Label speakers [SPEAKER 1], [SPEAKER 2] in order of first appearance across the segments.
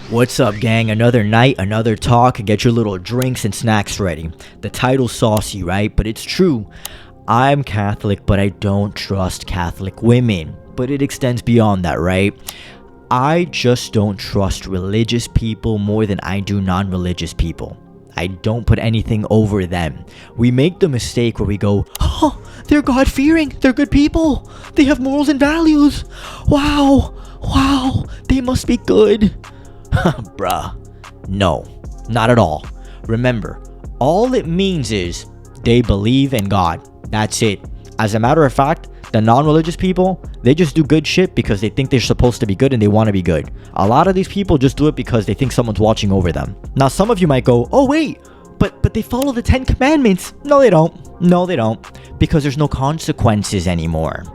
[SPEAKER 1] What's up, gang? Another night, another talk. Get your little drinks and snacks ready. The title's saucy, right? But it's true. I'm Catholic, but I don't trust Catholic women. But it extends beyond that, right? I just don't trust religious people more than I do non-religious people. I don't put anything over them. We make the mistake where we go, oh, they're God-fearing, they're good people, they have morals and values. Wow, they must be good. Bruh, no, not at all. Remember, all it means is they believe in God. That's it. As a matter of fact, the non-religious people, they just do good shit because they think they're supposed to be good and they want to be good. A lot of these people just do it because they think someone's watching over them. Now, some of you might go, oh wait, but they follow the 10 commandments. No, they don't. No, they don't. Because there's no consequences anymore.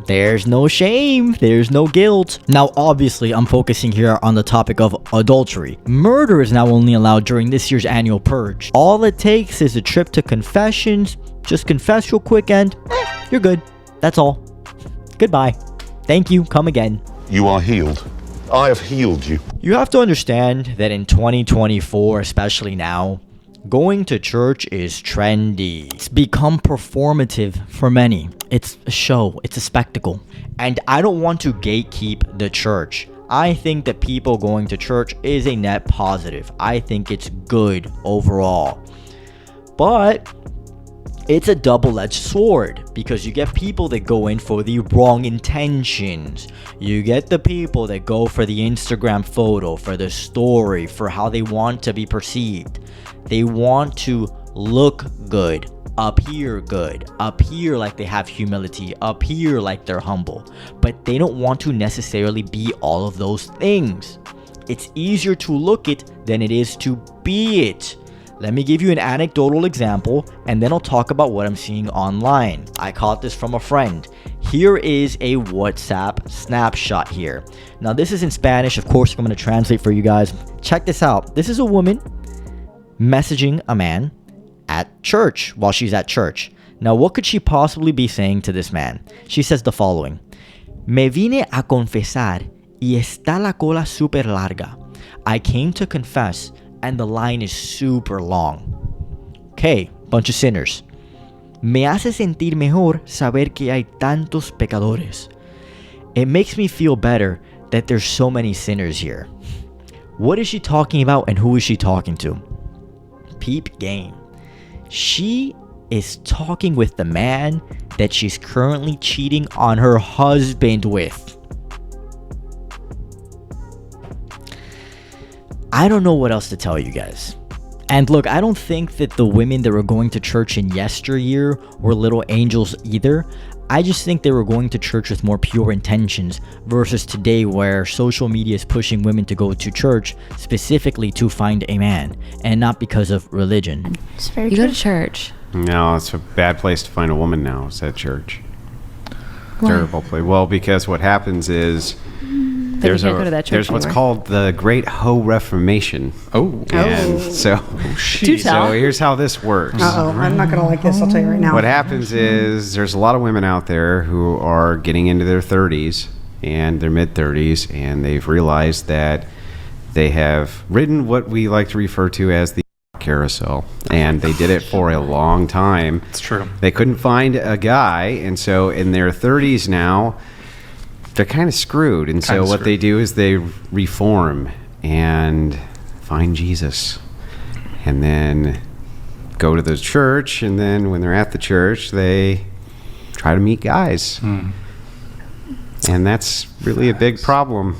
[SPEAKER 1] There's no shame. There's no guilt. Now, obviously, I'm focusing here on the topic of adultery. Murder is now only allowed during this year's annual purge. All it takes is a trip to confessions. Just confess real quick and you're good. That's all. Goodbye. Thank you. Come again.
[SPEAKER 2] You are healed. I have healed you.
[SPEAKER 1] You have to understand that in 2024, especially now, going to church is trendy. It's become performative for many. It's a show. It's a spectacle. And I don't want to gatekeep the church. I think that people going to church is a net positive. I think it's good overall. But it's a double-edged sword because you get people that go in for the wrong intentions. You get the people that go for the Instagram photo, for the story, for how they want to be perceived. They want to look good, appear like they have humility, appear like they're humble. But they don't want to necessarily be all of those things. It's easier to look it than it is to be it. Let me give you an anecdotal example, and then I'll talk about what I'm seeing online. I caught this from a friend. Here is a WhatsApp snapshot here. Now, this is in Spanish. Of course, I'm going to translate for you guys. Check this out. This is a woman messaging a man at church while she's at church. Now, what could she possibly be saying to this man? She says the following. Me vine a confesar y está la cola super larga. I came to confess and the line is super long. Okay, bunch of sinners. Me hace sentir mejor saber que hay tantos pecadores. It makes me feel better that there's so many sinners here. What is she talking about and who is she talking to? Peep game. She is talking with the man that she's currently cheating on her husband with. I don't know what else to tell you guys. And look, I don't think that the women that were going to church in yesteryear were little angels either. I just think they were going to church with more pure intentions versus today where social media is pushing women to go to church specifically to find a man and not because of religion.
[SPEAKER 3] It's very
[SPEAKER 4] You
[SPEAKER 3] true.
[SPEAKER 4] go to church.
[SPEAKER 5] No, it's a bad place to find a woman now, is at church.
[SPEAKER 4] Why?
[SPEAKER 5] Terrible place. Well, because what happens is
[SPEAKER 4] There's can't go to that church
[SPEAKER 5] there's what's
[SPEAKER 4] anymore.
[SPEAKER 5] called the Great Ho Reformation.
[SPEAKER 6] Oh.
[SPEAKER 5] And so
[SPEAKER 4] Do tell.
[SPEAKER 5] so here's how this works.
[SPEAKER 3] Uh-oh, I'm not going to like this, I'll tell you right now.
[SPEAKER 5] What happens is there's a lot of women out there who are getting into their 30s and their mid-30s, and they've realized that they have ridden what we like to refer to as the carousel, and they did it for a long time.
[SPEAKER 6] It's true.
[SPEAKER 5] They couldn't find a guy, and so in their 30s now, they're kind of screwed. And so what they do is they reform and find Jesus, and then go to the church, and then when they're at the church, they try to meet guys. And that's really a big problem.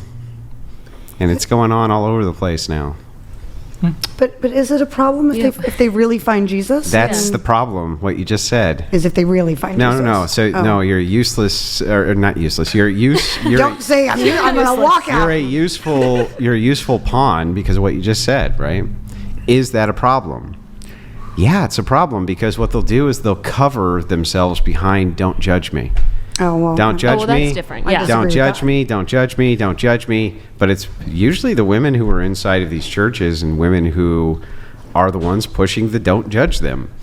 [SPEAKER 5] And it's going on all over the place now.
[SPEAKER 3] But is it a problem if they really find Jesus?
[SPEAKER 5] That's the problem, what you just said.
[SPEAKER 3] Is if they really find Jesus.
[SPEAKER 5] No. So, no, you're useless, or not useless. You're
[SPEAKER 3] Don't say I'm going to walk out.
[SPEAKER 5] You're a useful pawn because of what you just said, right? Is that a problem? Yeah, it's a problem because what they'll do is they'll cover themselves behind "Don't judge me."
[SPEAKER 3] Oh, well.
[SPEAKER 5] Don't judge me.
[SPEAKER 4] That's different. Yeah.
[SPEAKER 5] Don't judge me. Don't judge me. Don't judge me. But it's usually the women who are inside of these churches and women who are the ones pushing the "don't judge them."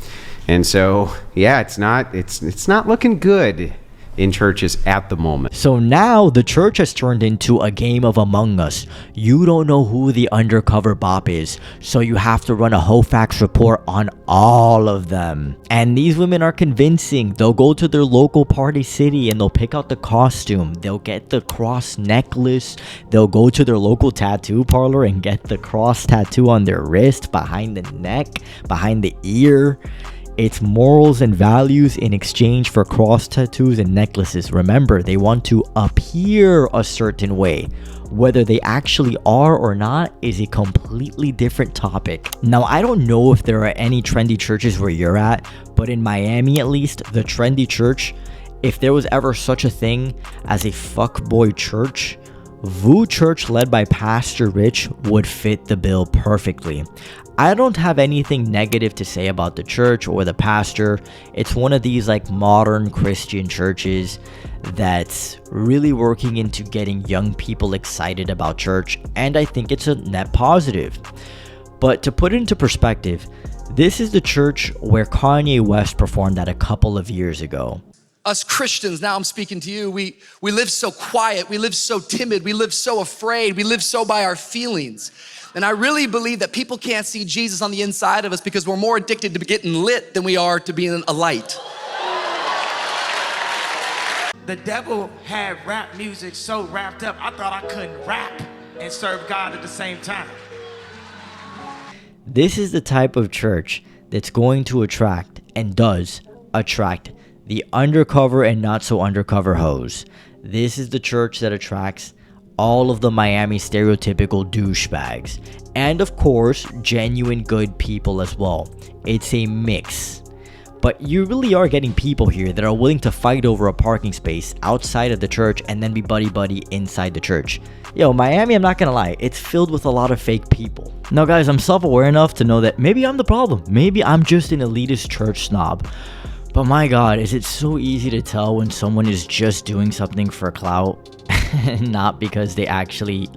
[SPEAKER 5] And so, yeah, it's not looking good in churches at the moment.
[SPEAKER 1] So now the church has turned into a game of Among Us. You don't know who the undercover bop is, so you have to run a Hofax report on all of them. And these women are convincing. They'll go to their local party city and they'll pick out the costume. They'll get the cross necklace. They'll go to their local tattoo parlor and get the cross tattoo on their wrist, behind the neck, behind the ear. It's morals and values in exchange for cross tattoos and necklaces. Remember, they want to appear a certain way. Whether they actually are or not is a completely different topic. Now, I don't know if there are any trendy churches where you're at, but in Miami at least, the trendy church, if there was ever such a thing as a fuckboy church, VOO Church led by Pastor Rich would fit the bill perfectly. I don't have anything negative to say about the church or the pastor. It's one of these like modern Christian churches that's really working into getting young people excited about church, and I think it's a net positive. But to put it into perspective, this is the church where Kanye West performed at a couple of years ago.
[SPEAKER 6] Us Christians, now I'm speaking to you, we live so quiet, we live so timid, we live so afraid, we live so by our feelings. And I really believe that people can't see Jesus on the inside of us because we're more addicted to getting lit than we are to being a light.
[SPEAKER 7] The devil had rap music so wrapped up, I thought I couldn't rap and serve God at the same time.
[SPEAKER 1] This is the type of church that's going to attract, and does attract, the undercover and not so undercover hoes. This is the church that attracts all of the Miami stereotypical douchebags, and of course genuine good people as well. It's a mix, but you really are getting people here that are willing to fight over a parking space outside of the church and then be buddy inside the church. Yo, Miami, I'm not gonna lie, it's filled with a lot of fake people. Now guys, I'm self-aware enough to know that maybe I'm the problem. Maybe I'm just an elitist church snob. But my God, is it so easy to tell when someone is just doing something for clout? Not because they actually,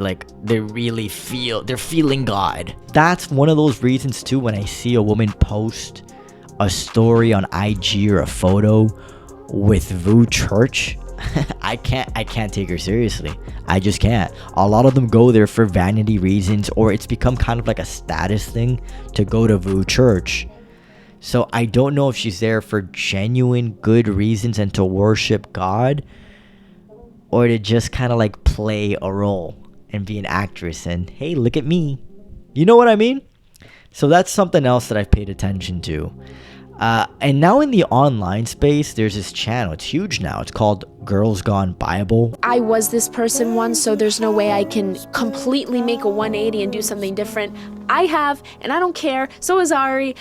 [SPEAKER 1] they're feeling God. That's one of those reasons too, when I see a woman post a story on IG or a photo with VOO Church, I can't take her seriously. I just can't. A lot of them go there for vanity reasons, or it's become kind of like a status thing to go to VOO Church. So I don't know if she's there for genuine good reasons and to worship God, or to just kind of like play a role and be an actress and, hey, look at me. You know what I mean? So that's something else that I've paid attention to. And now in the online space, there's this channel. It's huge now. It's called Girls Gone Bible.
[SPEAKER 8] I was this person once, so there's no way I can completely make a 180 and do something different. I have, and I don't care. So is Ari.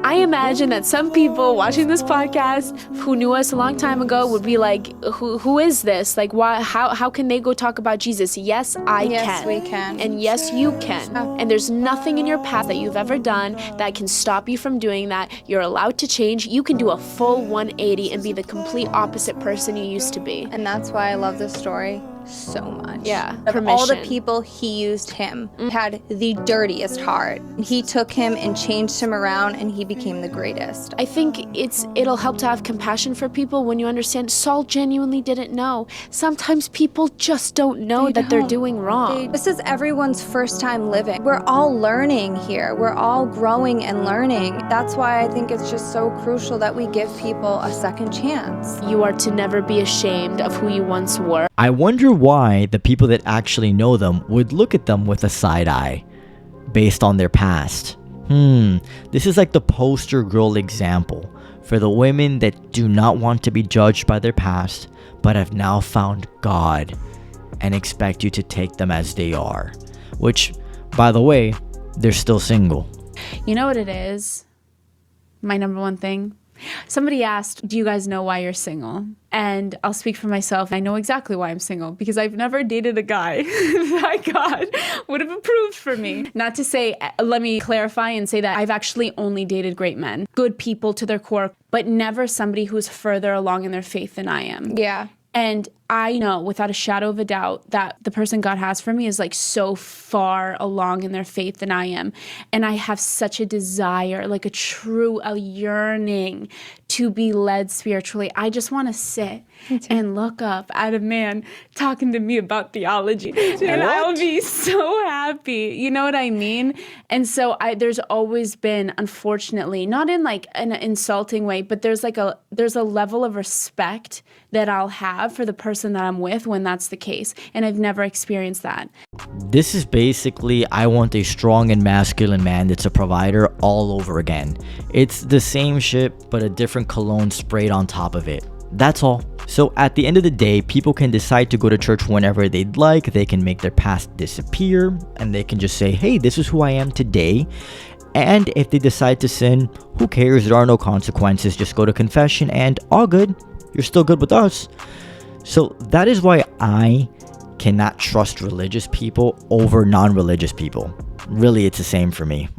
[SPEAKER 8] I imagine that some people watching this podcast who knew us a long time ago would be like, who is this? Like, why? How can they go talk about Jesus? Yes, I can.
[SPEAKER 9] Yes, we can.
[SPEAKER 8] And yes, you can. And there's nothing in your past that you've ever done that can stop you from doing that. You're allowed to change. You can do a full 180 and be the complete opposite person you used to be.
[SPEAKER 9] And that's why I love this story so much.
[SPEAKER 8] Yeah,
[SPEAKER 9] of all the people he used, him had the dirtiest heart. He took him and changed him around, and he became the greatest.
[SPEAKER 8] I think it'll help to have compassion for people when you understand Saul genuinely didn't know. Sometimes people just don't know that they're doing wrong.
[SPEAKER 9] This is everyone's first time living. We're all learning here. We're all growing and learning. That's why I think it's just so crucial that we give people a second chance.
[SPEAKER 8] You are to never be ashamed of who you once were.
[SPEAKER 1] I wonder why the people that actually know them would look at them with a side eye based on their past. This is like the poster girl example for the women that do not want to be judged by their past, but have now found God and expect you to take them as they are. Which, by the way, they're still single.
[SPEAKER 4] You know what it is? My number one thing. Somebody asked, do you guys know why you're single? And I'll speak for myself. I know exactly why I'm single, because I've never dated a guy that God would have approved for me. Not to say, let me clarify and say that I've actually only dated great men, good people to their core, but never somebody who's further along in their faith than I am.
[SPEAKER 9] Yeah.
[SPEAKER 4] And I know without a shadow of a doubt that the person God has for me is like so far along in their faith than I am. And I have such a desire, like a yearning to be led spiritually. I just want to sit and look up at a man talking to me about theology. And I'll be so happy. You know what I mean? And so there's always been, unfortunately, not in like an insulting way, but there's a level of respect that I'll have for the person that I'm with when that's the case. And I've never experienced that.
[SPEAKER 1] This is basically, I want a strong and masculine man that's a provider all over again. It's the same shit, but a different cologne sprayed on top of it. That's all. So at the end of the day, people can decide to go to church whenever they'd like. They can make their past disappear, and they can just say, hey, this is who I am today. And if they decide to sin, who cares? There are no consequences. Just go to confession and all good. You're still good with us. So that is why I cannot trust religious people over non-religious people. Really, it's the same for me.